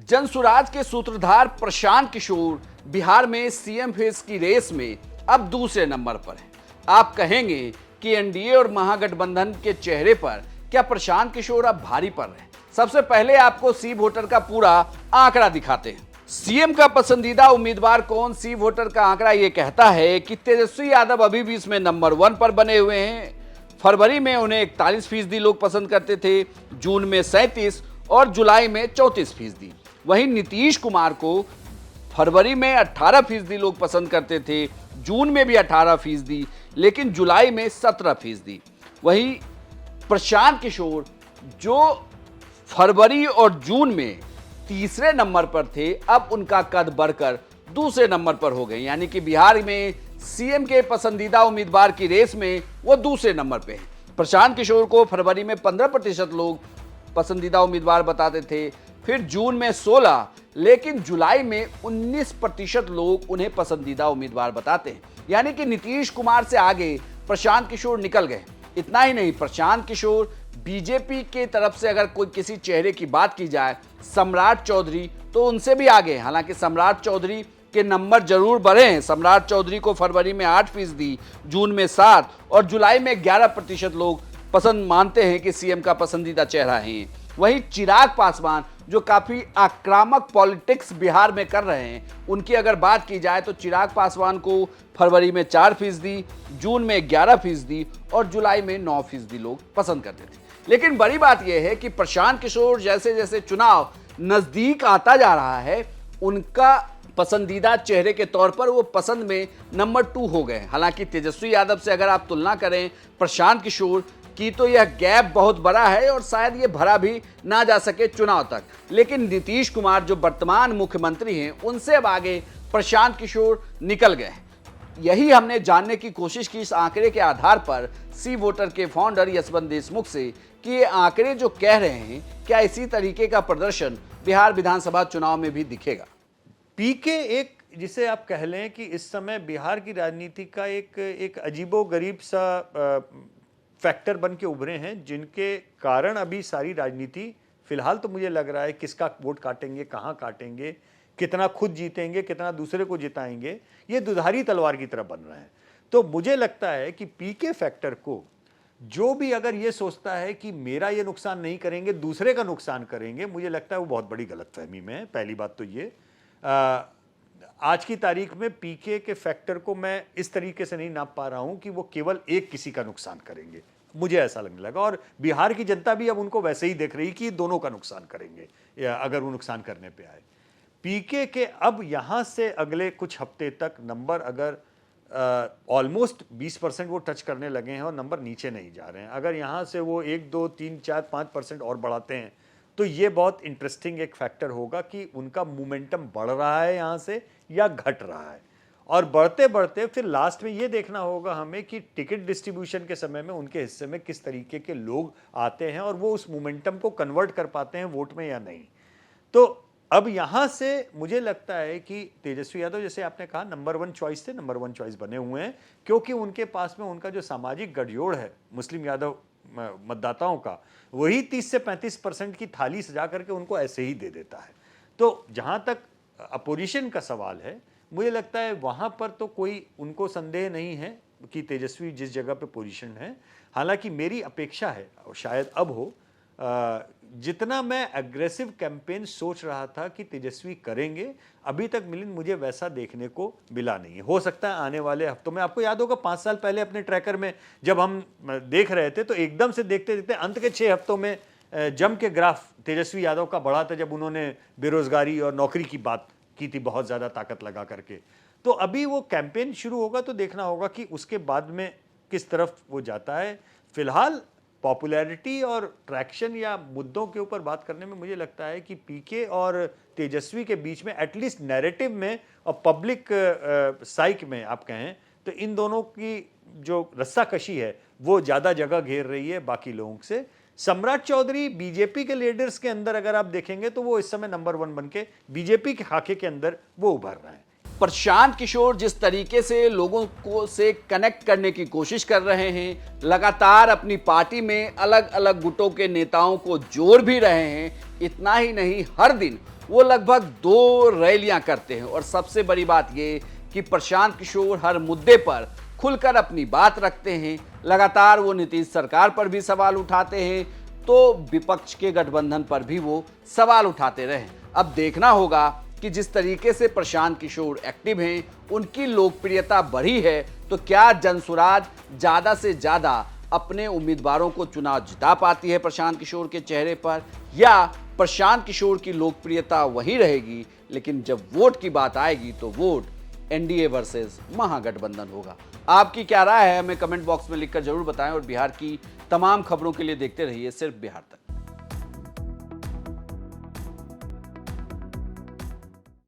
जनसुराज के सूत्रधार प्रशांत किशोर बिहार में सीएम फेस की रेस में अब दूसरे नंबर पर है। आप कहेंगे कि एनडीए और महागठबंधन के चेहरे पर क्या प्रशांत किशोर अब भारी पड़ रहे हैं? सबसे पहले आपको सी वोटर का पूरा आंकड़ा दिखाते हैं। सीएम का पसंदीदा उम्मीदवार कौन, सी वोटर का आंकड़ा यह कहता है कि तेजस्वी यादव अभी भी इसमें नंबर 1 पर बने हुए हैं। फरवरी में उन्हें 41% लोग पसंद करते थे, जून में 37 और जुलाई में 34%। वहीं नीतीश कुमार को फरवरी में 18% लोग पसंद करते थे, जून में भी 18%, लेकिन जुलाई में 17%। वहीं प्रशांत किशोर जो फरवरी और जून में तीसरे नंबर पर थे, अब उनका कद बढ़कर दूसरे नंबर पर हो गए, यानी कि बिहार में सीएम के पसंदीदा उम्मीदवार की रेस में वो दूसरे नंबर पे हैं। प्रशांत किशोर को फरवरी में 15% लोग पसंदीदा उम्मीदवार बताते थे, फिर जून में 16, लेकिन जुलाई में 19% लोग उन्हें पसंदीदा उम्मीदवार बताते हैं। यानी कि नीतीश कुमार से आगे प्रशांत किशोर निकल गए। इतना ही नहीं, प्रशांत किशोर बीजेपी के तरफ से अगर कोई किसी चेहरे की बात की जाए, सम्राट चौधरी, तो उनसे भी आगे। हालांकि सम्राट चौधरी के नंबर जरूर बढ़े हैं। सम्राट चौधरी को फरवरी में 8%, जून में 7 और जुलाई में 11% लोग पसंद मानते हैं कि सीएम का पसंदीदा चेहरा है। वहीं चिराग पासवान जो काफी आक्रामक पॉलिटिक्स बिहार में कर रहे हैं, उनकी अगर बात की जाए तो चिराग पासवान को फरवरी में 4%, जून में 11% और जुलाई में 9% लोग पसंद करते थे। लेकिन बड़ी बात यह है कि प्रशांत किशोर जैसे जैसे चुनाव नजदीक आता जा रहा है, उनका पसंदीदा चेहरे के तौर पर वो पसंद में नंबर 2 हो गए। हालांकि तेजस्वी यादव से अगर आप तुलना करें प्रशांत किशोर की, तो यह गैप बहुत बड़ा है और शायद ये भरा भी ना जा सके चुनाव तक। लेकिन नीतीश कुमार जो वर्तमान मुख्यमंत्री हैं, उनसे अब आगे प्रशांत किशोर निकल गए। यही हमने जानने की कोशिश की इस आंकड़े के आधार पर सी वोटर के फाउंडर यशवंत देशमुख से कि ये आंकड़े जो कह रहे हैं, क्या इसी तरीके का प्रदर्शन बिहार विधानसभा चुनाव में भी दिखेगा? पीके एक, जिसे आप कह लें कि इस समय बिहार की राजनीति का एक अजीबोगरीब सा फैक्टर बन के उभरे हैं, जिनके कारण अभी सारी राजनीति फिलहाल तो मुझे लग रहा है किसका वोट काटेंगे, कहां काटेंगे, कितना खुद जीतेंगे, कितना दूसरे को जिताएंगे, ये दुधारी तलवार की तरह बन रहे हैं। तो मुझे लगता है कि पीके फैक्टर को जो भी अगर ये सोचता है कि मेरा ये नुकसान नहीं करेंगे, दूसरे का नुकसान करेंगे, मुझे लगता है वो बहुत बड़ी गलतफहमी में है। पहली बात तो ये, आज की तारीख में पीके के फैक्टर को मैं इस तरीके से नहीं नाप पा रहा हूं कि वो केवल एक किसी का नुकसान करेंगे, मुझे ऐसा लगने लगा। और बिहार की जनता भी अब उनको वैसे ही देख रही कि दोनों का नुकसान करेंगे, या अगर वो नुकसान करने पे आए। पीके के अब यहां से अगले कुछ हफ्ते तक नंबर अगर ऑलमोस्ट 20% वो टच करने लगे हैं और नंबर नीचे नहीं जा रहे हैं। अगर यहां से वो 1, 2, 3, 4, 5% और बढ़ाते हैं तो ये बहुत इंटरेस्टिंग एक फैक्टर होगा कि उनका मोमेंटम बढ़ रहा है यहां से या घट रहा है। और बढ़ते बढ़ते फिर लास्ट में ये देखना होगा हमें कि टिकट डिस्ट्रीब्यूशन के समय में उनके हिस्से में किस तरीके के लोग आते हैं और वो उस मोमेंटम को कन्वर्ट कर पाते हैं वोट में या नहीं। तो अब यहां से मुझे लगता है कि तेजस्वी यादव, जैसे आपने कहा, नंबर 1 चॉइस थे, नंबर 1 चॉइस बने हुए हैं, क्योंकि उनके पास में उनका जो सामाजिक गठजोड़ है मुस्लिम यादव मतदाताओं का, वही 30 से 35% की थाली सजा करके उनको ऐसे ही दे देता है। तो जहां तक अपोजिशन का सवाल है, मुझे लगता है वहां पर तो कोई उनको संदेह नहीं है कि तेजस्वी जिस जगह पे पोजीशन है। हालांकि मेरी अपेक्षा है, और शायद अब हो, जितना मैं एग्रेसिव कैंपेन सोच रहा था कि तेजस्वी करेंगे, अभी तक मिलिंद मुझे वैसा देखने को मिला नहीं है। हो सकता है आने वाले हफ्तों में, आपको याद होगा 5 साल पहले अपने ट्रैकर में जब हम देख रहे थे तो एकदम से देखते देखते अंत के 6 हफ्तों में जम के ग्राफ तेजस्वी यादव का बढ़ा था, जब उन्होंने बेरोजगारी और नौकरी की बात की थी बहुत ज्यादा ताकत लगा करके। तो अभी वो कैंपेन शुरू होगा तो देखना होगा कि उसके बाद में किस तरफ वो जाता है। फिलहाल पॉपुलैरिटी और ट्रैक्शन या मुद्दों के ऊपर बात करने में मुझे लगता है कि पीके और तेजस्वी के बीच में एटलीस्ट नैरेटिव में और पब्लिक साइक में आप कहें तो इन दोनों की जो रस्साकशी है वो ज़्यादा जगह घेर रही है बाकी लोगों से। सम्राट चौधरी बीजेपी के लीडर्स के अंदर अगर आप देखेंगे तो वो इस समय नंबर 1 बन के बीजेपी के खाके के अंदर वो उभर रहे हैं। प्रशांत किशोर जिस तरीके से लोगों को से कनेक्ट करने की कोशिश कर रहे हैं, लगातार अपनी पार्टी में अलग अलग गुटों के नेताओं को जोड़ भी रहे हैं, इतना ही नहीं हर दिन वो लगभग 2 रैलियां करते हैं। और सबसे बड़ी बात ये कि प्रशांत किशोर हर मुद्दे पर खुलकर अपनी बात रखते हैं। लगातार वो नीतीश सरकार पर भी सवाल उठाते हैं, तो विपक्ष के गठबंधन पर भी वो सवाल उठाते रहे। अब देखना होगा कि जिस तरीके से प्रशांत किशोर एक्टिव हैं, उनकी लोकप्रियता बढ़ी है, तो क्या जनसुराज ज़्यादा से ज़्यादा अपने उम्मीदवारों को चुनाव जिता पाती है प्रशांत किशोर के चेहरे पर, या प्रशांत किशोर की लोकप्रियता वहीं रहेगी, लेकिन जब वोट की बात आएगी तो वोट एनडीए वर्सेस महागठबंधन होगा। आपकी क्या राय है हमें कमेंट बॉक्स में लिखकर जरूर बताएं और बिहार की तमाम खबरों के लिए देखते रहिए सिर्फ बिहार तक।